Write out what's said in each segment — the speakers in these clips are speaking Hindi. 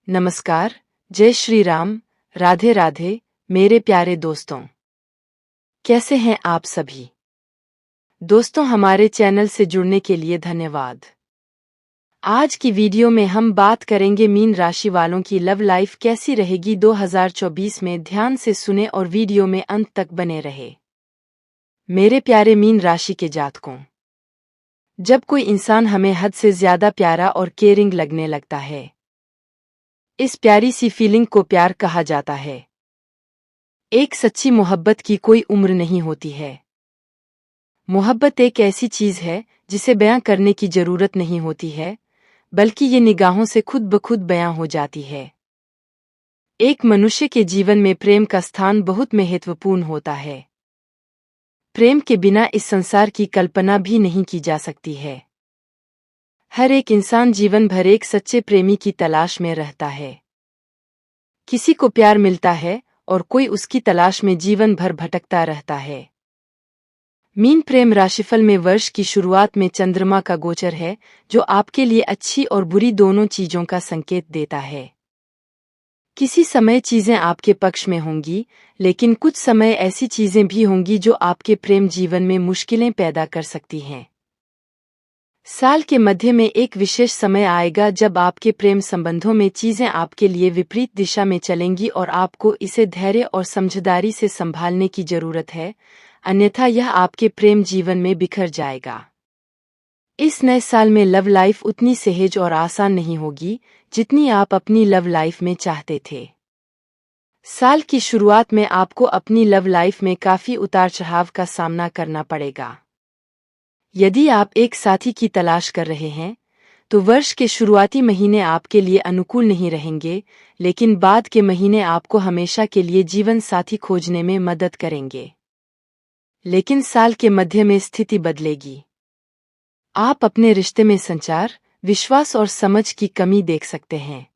नमस्कार, जय श्री राम, राधे राधे, मेरे प्यारे दोस्तों। कैसे हैं आप सभी? दोस्तों, हमारे चैनल से जुड़ने के लिए धन्यवाद। आज की वीडियो में हम बात करेंगे मीन राशि वालों की लव लाइफ कैसी रहेगी 2024 में। ध्यान से सुने और वीडियो में अंत तक बने रहे। मेरे प्यारे मीन राशि के जातकों, जब कोई इंसान हमें हद से ज्यादा प्यारा और केयरिंग लगने लगता है, इस प्यारी सी फीलिंग को प्यार कहा जाता है। एक सच्ची मोहब्बत की कोई उम्र नहीं होती है। मोहब्बत एक ऐसी चीज है जिसे बयां करने की जरूरत नहीं होती है, बल्कि ये निगाहों से खुद ब खुद बयां हो जाती है। एक मनुष्य के जीवन में प्रेम का स्थान बहुत महत्वपूर्ण होता है। प्रेम के बिना इस संसार की कल्पना भी नहीं की जा सकती है। हर एक इंसान जीवन भर एक सच्चे प्रेमी की तलाश में रहता है। किसी को प्यार मिलता है और कोई उसकी तलाश में जीवन भर भटकता रहता है। मीन प्रेम राशिफल में वर्ष की शुरुआत में चंद्रमा का गोचर है, जो आपके लिए अच्छी और बुरी दोनों चीजों का संकेत देता है। किसी समय चीजें आपके पक्ष में होंगी, लेकिन कुछ समय ऐसी चीजें भी होंगी जो आपके प्रेम जीवन में मुश्किलें पैदा कर सकती हैं। साल के मध्य में एक विशेष समय आएगा जब आपके प्रेम संबंधों में चीजें आपके लिए विपरीत दिशा में चलेंगी और आपको इसे धैर्य और समझदारी से संभालने की जरूरत है, अन्यथा यह आपके प्रेम जीवन में बिखर जाएगा। इस नए साल में लव लाइफ उतनी सहज और आसान नहीं होगी जितनी आप अपनी लव लाइफ में चाहते थे। साल की शुरुआत में आपको अपनी लव लाइफ में काफी उतार चढ़ाव का सामना करना पड़ेगा। यदि आप एक साथी की तलाश कर रहे हैं, तो वर्ष के शुरुआती महीने आपके लिए अनुकूल नहीं रहेंगे, लेकिन बाद के महीने आपको हमेशा के लिए जीवन साथी खोजने में मदद करेंगे। लेकिन साल के मध्य में स्थिति बदलेगी। आप अपने रिश्ते में संचार, विश्वास और समझ की कमी देख सकते हैं।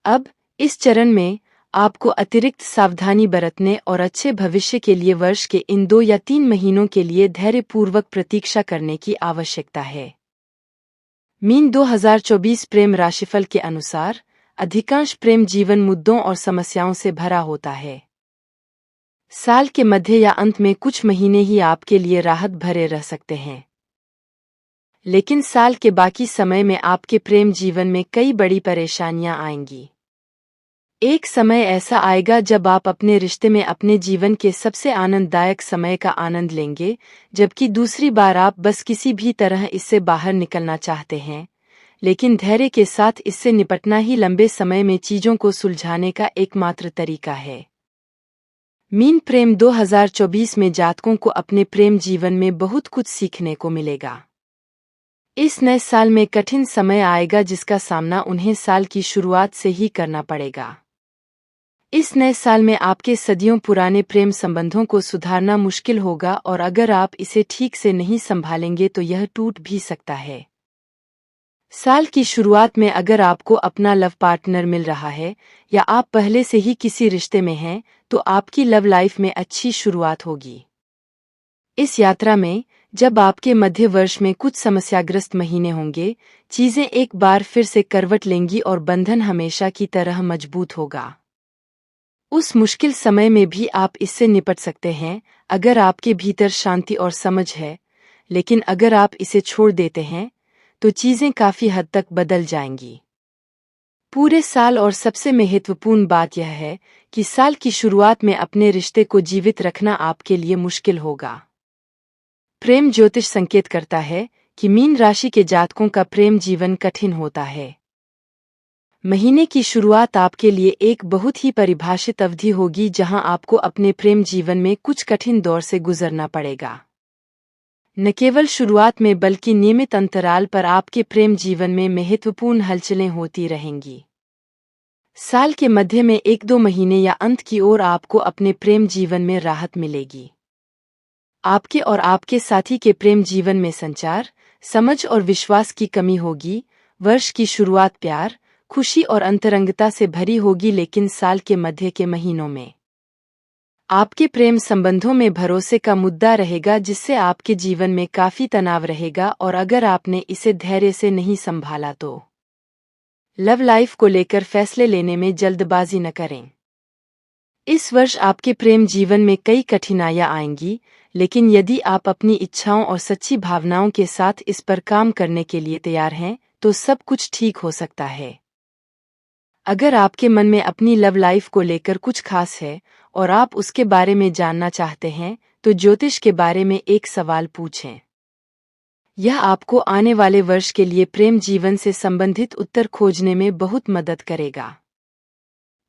अब इस चरण में आपको अतिरिक्त सावधानी बरतने और अच्छे भविष्य के लिए वर्ष के इन 2 या 3 महीनों के लिए धैर्यपूर्वक प्रतीक्षा करने की आवश्यकता है। मीन 2024 प्रेम राशिफल के अनुसार अधिकांश प्रेम जीवन मुद्दों और समस्याओं से भरा होता है। साल के मध्य या अंत में कुछ महीने ही आपके लिए राहत भरे रह सकते हैं, लेकिन साल के बाकी समय में आपके प्रेम जीवन में कई बड़ी परेशानियां आएंगी। एक समय ऐसा आएगा जब आप अपने रिश्ते में अपने जीवन के सबसे आनंददायक समय का आनंद लेंगे, जबकि दूसरी बार आप बस किसी भी तरह इससे बाहर निकलना चाहते हैं, लेकिन धैर्य के साथ इससे निपटना ही लंबे समय में चीजों को सुलझाने का एकमात्र तरीका है। मीन प्रेम 2024 में जातकों को अपने प्रेम जीवन में बहुत कुछ सीखने को मिलेगा। इस नए साल में कठिन समय आएगा जिसका सामना उन्हें साल की शुरुआत से ही करना पड़ेगा। इस नए साल में आपके सदियों पुराने प्रेम संबंधों को सुधारना मुश्किल होगा और अगर आप इसे ठीक से नहीं संभालेंगे तो यह टूट भी सकता है। साल की शुरुआत में अगर आपको अपना लव पार्टनर मिल रहा है या आप पहले से ही किसी रिश्ते में हैं, तो आपकी लव लाइफ में अच्छी शुरुआत होगी। इस यात्रा में जब आपके मध्य वर्ष में कुछ समस्याग्रस्त महीने होंगे, चीजें एक बार फिर से करवट लेंगी और बंधन हमेशा की तरह मजबूत होगा। उस मुश्किल समय में भी आप इससे निपट सकते हैं अगर आपके भीतर शांति और समझ है, लेकिन अगर आप इसे छोड़ देते हैं तो चीजें काफी हद तक बदल जाएंगी। पूरे साल और सबसे महत्वपूर्ण बात यह है कि साल की शुरुआत में अपने रिश्ते को जीवित रखना आपके लिए मुश्किल होगा। प्रेम ज्योतिष संकेत करता है कि मीन राशि के जातकों का प्रेम जीवन कठिन होता है। महीने की शुरुआत आपके लिए एक बहुत ही परिभाषित अवधि होगी जहां आपको अपने प्रेम जीवन में कुछ कठिन दौर से गुजरना पड़ेगा। न केवल शुरुआत में बल्कि नियमित अंतराल पर आपके प्रेम जीवन में महत्वपूर्ण हलचलें होती रहेंगी। साल के मध्य में 1-2 महीने या अंत की ओर आपको अपने प्रेम जीवन में राहत मिलेगी। आपके और आपके साथी के प्रेम जीवन में संचार, समझ और विश्वास की कमी होगी। वर्ष की शुरुआत प्यार, खुशी और अंतरंगता से भरी होगी, लेकिन साल के मध्य के महीनों में आपके प्रेम संबंधों में भरोसे का मुद्दा रहेगा, जिससे आपके जीवन में काफी तनाव रहेगा और अगर आपने इसे धैर्य से नहीं संभाला तो लव लाइफ को लेकर फैसले लेने में जल्दबाजी न करें। इस वर्ष आपके प्रेम जीवन में कई कठिनाइयां आएंगी, लेकिन यदि आप अपनी इच्छाओं और सच्ची भावनाओं के साथ इस पर काम करने के लिए तैयार हैं, तो सब कुछ ठीक हो सकता है। अगर आपके मन में अपनी लव लाइफ को लेकर कुछ खास है और आप उसके बारे में जानना चाहते हैं, तो ज्योतिष के बारे में एक सवाल पूछें। यह आपको आने वाले वर्ष के लिए प्रेम जीवन से संबंधित उत्तर खोजने में बहुत मदद करेगा।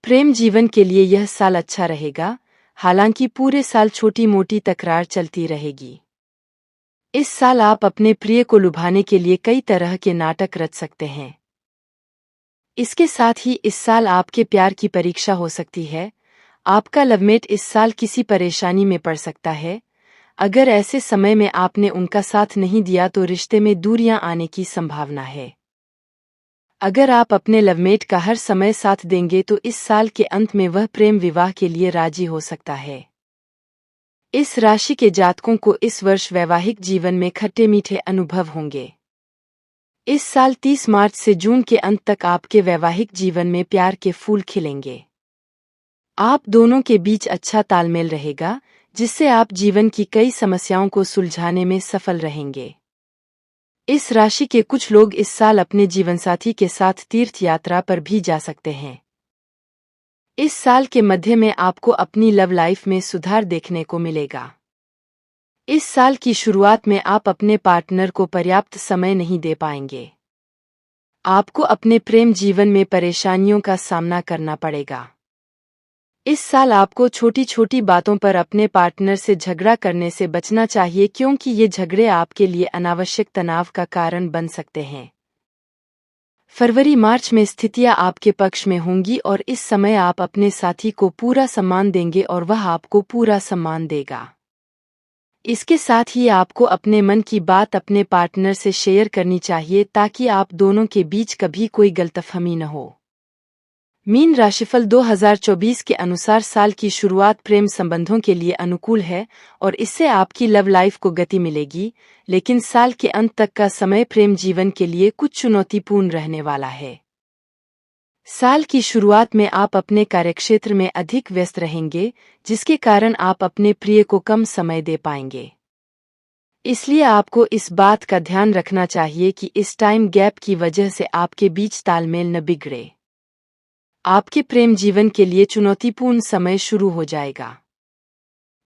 प्रेम जीवन के लिए यह साल अच्छा रहेगा, हालांकि पूरे साल छोटी मोटी तकरार चलती रहेगी। इस साल आप अपने प्रिय को लुभाने के लिए कई तरह के नाटक रच सकते हैं। इसके साथ ही इस साल आपके प्यार की परीक्षा हो सकती है। आपका लवमेट इस साल किसी परेशानी में पड़ सकता है। अगर ऐसे समय में आपने उनका साथ नहीं दिया तो रिश्ते में दूरियां आने की संभावना है। अगर आप अपने लवमेट का हर समय साथ देंगे तो इस साल के अंत में वह प्रेम विवाह के लिए राजी हो सकता है। इस राशि के जातकों को इस वर्ष वैवाहिक जीवन में खट्टे मीठे अनुभव होंगे। इस साल 30 मार्च से जून के अंत तक आपके वैवाहिक जीवन में प्यार के फूल खिलेंगे। आप दोनों के बीच अच्छा तालमेल रहेगा, जिससे आप जीवन की कई समस्याओं को सुलझाने में सफल रहेंगे। इस राशि के कुछ लोग इस साल अपने जीवनसाथी के साथ तीर्थ यात्रा पर भी जा सकते हैं। इस साल के मध्य में आपको अपनी लव लाइफ में सुधार देखने को मिलेगा। इस साल की शुरुआत में आप अपने पार्टनर को पर्याप्त समय नहीं दे पाएंगे। आपको अपने प्रेम जीवन में परेशानियों का सामना करना पड़ेगा। इस साल आपको छोटी छोटी बातों पर अपने पार्टनर से झगड़ा करने से बचना चाहिए, क्योंकि ये झगड़े आपके लिए अनावश्यक तनाव का कारण बन सकते हैं। फरवरी मार्च में स्थितियां आपके पक्ष में होंगी और इस समय आप अपने साथी को पूरा सम्मान देंगे और वह आपको पूरा सम्मान देगा। इसके साथ ही आपको अपने मन की बात अपने पार्टनर से शेयर करनी चाहिए, ताकि आप दोनों के बीच कभी कोई गलतफहमी न हो। मीन राशिफल 2024 के अनुसार साल की शुरुआत प्रेम संबंधों के लिए अनुकूल है और इससे आपकी लव लाइफ को गति मिलेगी, लेकिन साल के अंत तक का समय प्रेम जीवन के लिए कुछ चुनौतीपूर्ण रहने वाला है। साल की शुरुआत में आप अपने कार्यक्षेत्र में अधिक व्यस्त रहेंगे, जिसके कारण आप अपने प्रिय को कम समय दे पाएंगे। इसलिए आपको इस बात का ध्यान रखना चाहिए कि इस टाइम गैप की वजह से आपके बीच तालमेल न बिगड़े। आपके प्रेम जीवन के लिए चुनौतीपूर्ण समय शुरू हो जाएगा।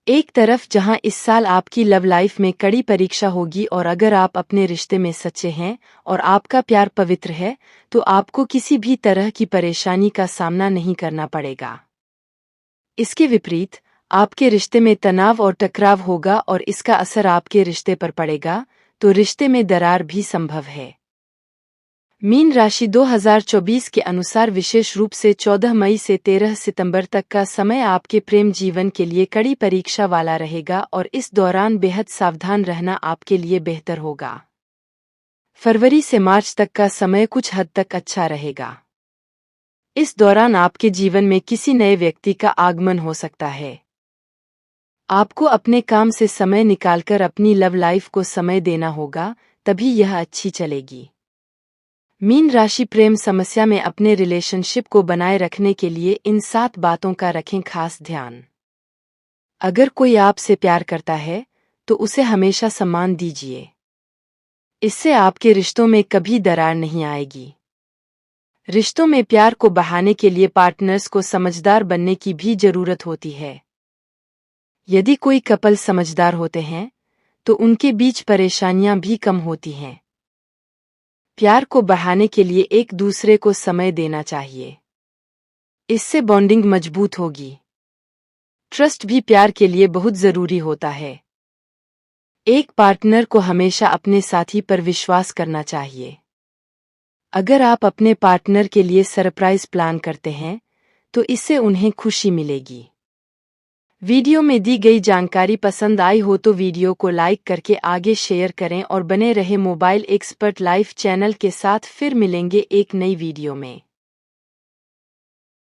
एक तरफ जहां इस साल आपकी लव लाइफ में कड़ी परीक्षा होगी और अगर आप अपने रिश्ते में सच्चे हैं और आपका प्यार पवित्र है, तो आपको किसी भी तरह की परेशानी का सामना नहीं करना पड़ेगा। इसके विपरीत आपके रिश्ते में तनाव और टकराव होगा और इसका असर आपके रिश्ते पर पड़ेगा, तो रिश्ते में दरार भी संभव है। मीन राशि 2024 के अनुसार विशेष रूप से 14 मई से 13 सितंबर तक का समय आपके प्रेम जीवन के लिए कड़ी परीक्षा वाला रहेगा और इस दौरान बेहद सावधान रहना आपके लिए बेहतर होगा। फरवरी से मार्च तक का समय कुछ हद तक अच्छा रहेगा। इस दौरान आपके जीवन में किसी नए व्यक्ति का आगमन हो सकता है। आपको अपने काम से समय निकालकर अपनी लव लाइफ को समय देना होगा, तभी यह अच्छी चलेगी। मीन राशि प्रेम समस्या में अपने रिलेशनशिप को बनाए रखने के लिए इन 7 बातों का रखें खास ध्यान। अगर कोई आपसे प्यार करता है, तो उसे हमेशा सम्मान दीजिए। इससे आपके रिश्तों में कभी दरार नहीं आएगी। रिश्तों में प्यार को बढ़ाने के लिए पार्टनर्स को समझदार बनने की भी जरूरत होती है। यदि कोई कपल समझदार होते हैं, तो उनके बीच परेशानियां भी कम होती हैं। प्यार को बढ़ाने के लिए एक दूसरे को समय देना चाहिए। इससे बॉन्डिंग मजबूत होगी। ट्रस्ट भी प्यार के लिए बहुत जरूरी होता है। एक पार्टनर को हमेशा अपने साथी पर विश्वास करना चाहिए। अगर आप अपने पार्टनर के लिए सरप्राइज प्लान करते हैं, तो इससे उन्हें खुशी मिलेगी। वीडियो में दी गई जानकारी पसंद आई हो तो वीडियो को लाइक करके आगे शेयर करें और बने रहे मोबाइल एक्सपर्ट लाइफ चैनल के साथ। फिर मिलेंगे एक नई वीडियो में।